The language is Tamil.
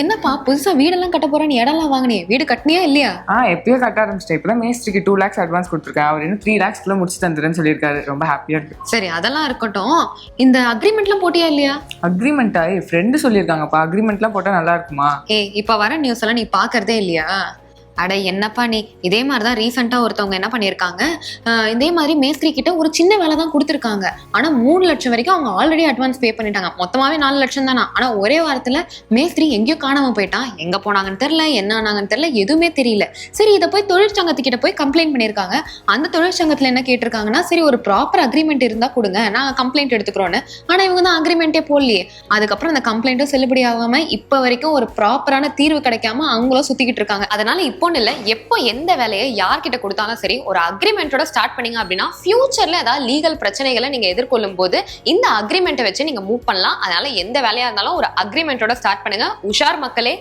என்னப்பா புதுசா வீடெல்லாம் கட்ட போறேன்னு இடம்லாம் வாங்கினே, வீடு கட்டினியா இல்லையா? எப்பயோ கட்ட ஆரம்பிச்சிட்டேன். இப்பதான் மேஸ்திரிக்கு 2 lakhs அட்வான்ஸ் கொடுத்துருக்கேன். அவர் இன்னும் 3 lakhs முடிச்சு தந்துடுறேன்னு சொல்லியிருக்காரு. ரொம்ப ஹாப்பியா இருக்கு. சரி, அதெல்லாம் இருக்கட்டும். இந்த அக்ரிமெண்ட்லாம் போட்டியா இல்லையா? அக்ரிமெண்டா? ஃப்ரெண்டு சொல்லியிருக்காங்கப்பா, அக்ரிமெண்ட்லாம் போட்டா நல்லா இருக்குமா? இப்ப வர நியூஸ் எல்லாம் நீ பாக்குறதே இல்லையா? அட என்னப்பா நீ, இதே மாதிரிதான் ரீசெண்டா ஒருத்தவங்க என்ன பண்ணிருக்காங்க, இதே மாதிரி மேஸ்திரி கிட்ட ஒரு சின்ன வேலை தான் கொடுத்துருக்காங்க. ஆனா 3 லட்சம் வரைக்கும் அவங்க ஆல்ரெடி அட்வான்ஸ் பே பண்ணிட்டாங்க. மொத்தமாவே 4 லட்சம் தானா. ஆனா ஒரே வாரத்துல மேஸ்திரி எங்கேயோ காணாம போயிட்டான். எங்க போனாங்கன்னு தெரியல, என்ன ஆனாங்கன்னு தெரியல, எதுவுமே தெரியல. சரி, இதை போய் தொழிற்சங்கத்துக்கிட்ட போய் கம்ப்ளைண்ட் பண்ணிருக்காங்க. அந்த தொழிற்சங்கத்துல என்ன கேட்டிருக்காங்கன்னா, சரி ஒரு ப்ராப்பர் அக்ரிமெண்ட் இருந்தா கொடுங்க, நாங்க கம்ப்ளைண்ட் எடுத்துக்கிறோன்னு. ஆனா இவங்க தான் அக்ரிமெண்டே போடலையே. அதுக்கப்புறம் அந்த கம்ப்ளைண்ட்டும் செல்லுபடி ஆகாம இப்ப வரைக்கும் ஒரு ப்ராப்பரான தீர்வு கிடைக்காம அவங்களும் சுத்திக்கிட்டு இருக்காங்க. அதனால இப்போ இல்ல, எப்போ எந்த வேலையை யார்கிட்ட கொடுத்தாலும் சரி, ஒரு அக்ரிமெண்டோட ஸ்டார்ட் பண்ணீங்க அப்படின்னா ஃபியூச்சர்ல ஏதாவது லீகல் பிரச்சனைகளை நீங்க எதிர்கொள்ளும் போது இந்த அக்ரிமெண்ட்டை வச்சு நீங்க மூவ் பண்ணலாம். அதனால எந்த வேலையா இருந்தாலும் ஒரு அக்ரிமெண்டோட ஸ்டார்ட் பண்ணுங்க. உஷார் மக்களே.